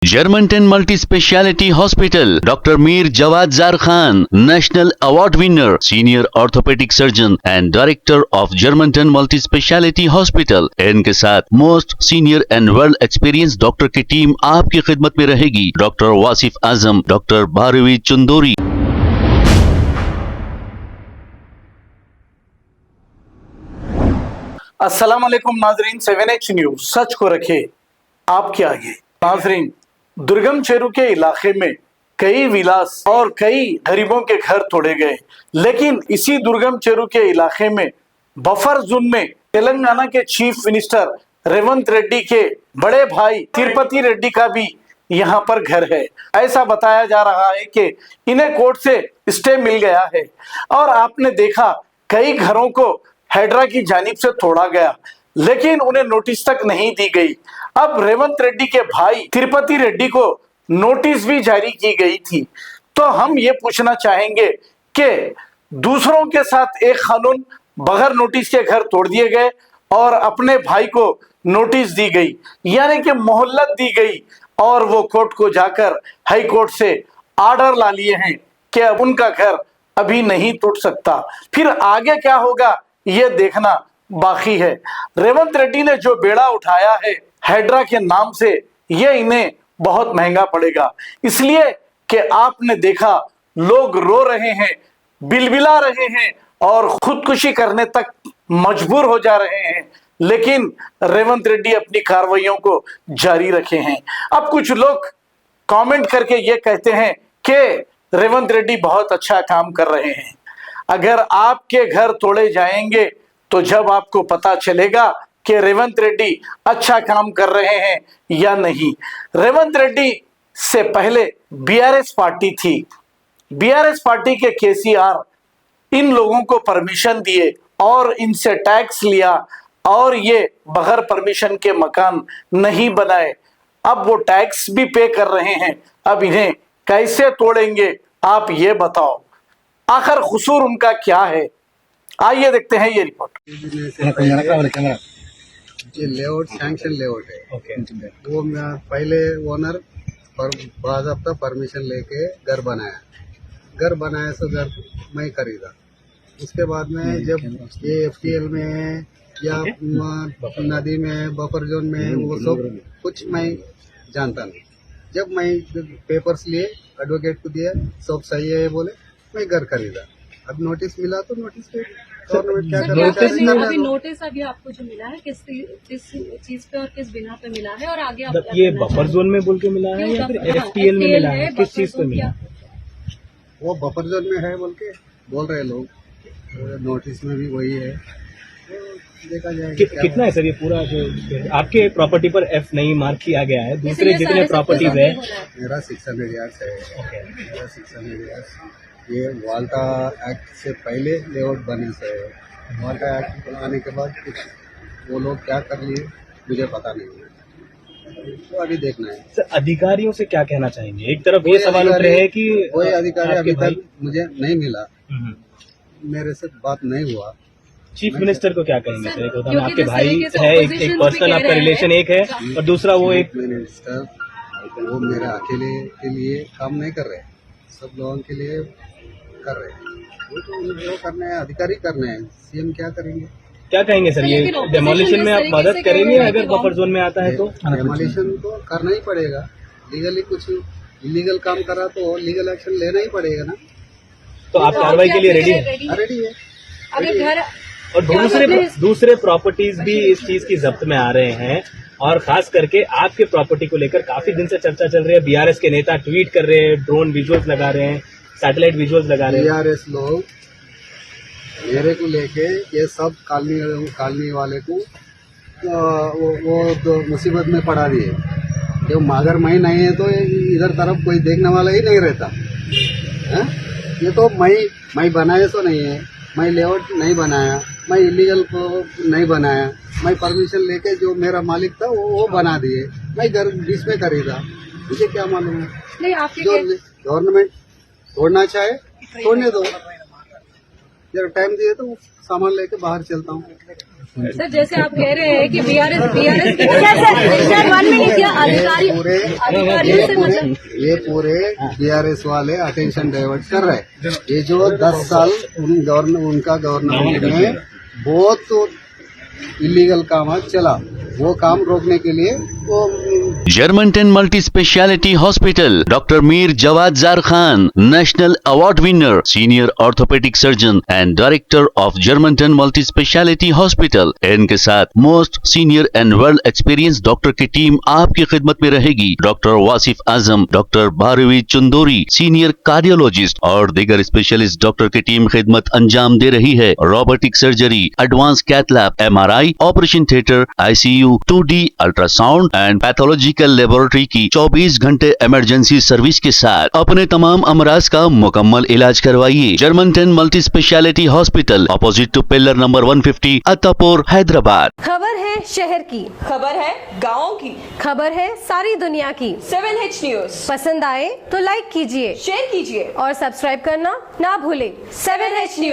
Germantown Multi Speciality Hospital, Dr. Mir Jawad Zar Khan, National Award winner, Senior Orthopedic Surgeon and Director of Germantown Multi Speciality Hospital। इनके साथ most senior and world experience doctor की team आपकी खिदमत में रहेगी। Doctor Wasif Azam, doctor Bharvi Chandori. अस्सलाम वालेकुम नाजरीन, 7H न्यूज सच को रखे आपके आगे। नाजरीन, दुर्गम चेरू के इलाके में कई विलास और कई गरीबों के घर तोड़े गए, लेकिन इसी दुर्गम चेरू के इलाके में बफर जोन में तेलंगाना के चीफ मिनिस्टर रेवंत रेड्डी के बड़े भाई तिरुपति रेड्डी का भी यहाँ पर घर है। ऐसा बताया जा रहा है कि इन्हें कोर्ट से स्टे मिल गया है और आपने देखा कई घरों को हैड्रा की जानिब से तोड़ा गया, लेकिन उन्हें नोटिस तक नहीं दी गई। अब रेवंत रेड्डी के भाई तिरुपति रेड्डी को नोटिस भी जारी की गई थी। तो हम ये पूछना चाहेंगे कि दूसरों के साथ एक कानून बगैर नोटिस के घर तोड़ दिए गए और अपने भाई को नोटिस दी गई, यानी कि मोहलत दी गई, और वो कोर्ट को जाकर हाई कोर्ट से आर्डर ला लिए हैं कि अब उनका घर अभी नहीं टूट सकता। फिर आगे क्या होगा ये देखना बाकी है। रेवंत रेड्डी ने जो बेड़ा उठाया है हैड्रा के नाम से, ये इन्हें बहुत महंगा पड़ेगा, इसलिए कि आपने देखा लोग रो रहे हैं, बिलबिला रहे हैं और खुदकुशी करने तक मजबूर हो जा रहे हैं, लेकिन रेवंत रेड्डी अपनी कार्रवाइयों को जारी रखे हैं। अब कुछ लोग कमेंट करके ये कहते हैं कि रेवंत रेड्डी बहुत अच्छा काम कर रहे हैं। अगर आपके घर तोड़े जाएंगे तो जब आपको पता चलेगा कि रेवंत रेड्डी अच्छा काम कर रहे हैं या नहीं। रेवंत रेड्डी से पहले बीआरएस पार्टी थी, बीआरएस पार्टी के केसीआर इन लोगों को परमिशन दिए और इनसे टैक्स लिया और ये बगैर परमिशन के मकान नहीं बनाए। अब वो टैक्स भी पे कर रहे हैं, अब इन्हें कैसे तोड़ेंगे आप ये बताओ, आखिर कसूर उनका क्या है? आइए देखते हैं ये रिपोर्ट। ये लेआउट सैंक्शन लेआउट है। वो पहले ओनर पर बाज़ाब्ता परमिशन लेके घर बनाया सो घर मैं खरीदा। उसके बाद में जब ये एफटीएल में या नदी में बफर जोन में वो सब कुछ मैं जानता नहीं। जब मैं पेपर्स लिए एडवोकेट को दिया, सब सही है बोले, मैं घर खरीदा। अब नोटिस मिला तो नोटिस पे गवर्नमेंट क्या कर रहा है? अभी नोटिस अभी आपको जो मिला है किस चीज पे और किस बिना पे मिला है, और आगे आप ये बफर जोन में बोल के मिला है या फिर एफटीएल में मिला है? किस चीज पे मिला? वो बफर जोन में है बोल के बोल रहे लोग, नोटिस में भी वही है, तो देखा जाएगा। कितना है सर ये पूरा जो आपके प्रॉपर्टी पर एफ नहीं मार्क किया गया है, दूसरे जितने प्रॉपर्टीज है? मेरा 600 यार्ड्स है। मेरा 600 यार्ड्स ये वाल्टा एक्ट से पहले लेआउट बने से है। वाल्टा एक्ट आने के बाद कुछ वो लोग क्या कर लिए मुझे पता नहीं है, तो अभी देखना है। सर अधिकारियों से क्या कहना चाहेंगे? एक तरफ ये सवाल उठ रहे हैं कि कोई अधिकारी अभी तक मुझे नहीं मिला, मेरे से बात नहीं हुआ। चीफ मिनिस्टर को क्या कहेंगे सर? एक होता है आपके भाई है, एक पर्सनल आपका रिलेशन एक है, और दूसरा वो एक मिनिस्टर, वो मेरे अकेले के लिए काम नहीं कर रहे, सब लोगों के लिए कर रहे हैं। वो तो उनको करना है, अधिकारी करना है, सीएम क्या करेंगे? क्या कहेंगे सर? ये डेमोलिशन में आप मदद करेंगे अगर बफर जोन में आता है तो? डेमोलिशन तो करना ही पड़ेगा। लीगली कुछ इलीगल काम करा तो लीगल एक्शन लेना ही पड़ेगा ना। तो आप कार्रवाई के लिए रेडी है? रेडी है। अगर घर और दूसरे प्रॉपर्टीज भी इस चीज की जब्त में आ रहे हैं, और खास करके आपके प्रॉपर्टी को लेकर काफी दिन से चर्चा चल रही है। बीआरएस के नेता ट्वीट कर रहे हैं, ड्रोन विजुअल्स लगा रहे हैं, सैटेलाइट विजुअल्स लगा रहे हैं। बीआरएस लोग मेरे को लेके ये सब कॉलोनी वाले को वो तो मुसीबत में पड़ा दिए कि अगर मैं नहीं है तो इधर तरफ कोई देखने वाला ही नहीं रहता है? ये तो मैं बनाया तो नहीं है, मैं लेआउट नहीं बनाया, मैं इलीगल को नहीं बनाया, मैं परमिशन लेके जो मेरा मालिक था वो बना दिए, मैं घर बीच में खरीदा, मुझे क्या मालूम है? नहीं, आपके जो गवर्नमेंट तोड़ना चाहे तोड़ने दो, जरा टाइम दिए तो सामान लेके बाहर चलता हूँ। सर जैसे आप कह रहे हैं कि बीआरएस सर 1 मिनट क्या अधिकारियों से मतलब ये पूरे बीआरएस वाले अटेंशन डाइवर्ट कर रहे हैं। ये जो 10 साल उनका गवर्नमेंट में बहुत इलीगल काम चला, वो काम रोकने के लिए वो Germantown Multi Speciality Hospital, Dr. Mir Jawad Zar Khan, National Award winner, Senior Orthopedic Surgeon and Director of Germantown Multi Speciality Hospital। इनके साथ most senior and world experience doctor की टीम आपकी खिदमत में रहेगी। Doctor Wasif Azam, doctor Bharvi Chandori, senior cardiologist और दीगर specialist doctor की टीम खिदमत अंजाम दे रही है। Robotic surgery, advance cath lab, MRI, operation theatre, ICU, 2D ultrasound and pathological laboratory की 24 घंटे इमरजेंसी सर्विस के साथ अपने तमाम अमराज का मुकम्मल इलाज करवाइए। Germanten multi speciality hospital, opposite to pillar number 150, Attapur, Hyderabad. खबर है शहर की, खबर है गाँव की, खबर है सारी दुनिया की। 7H न्यूज पसंद आए तो लाइक कीजिए, शेयर कीजिए और सब्सक्राइब करना ना भूले। 7H news.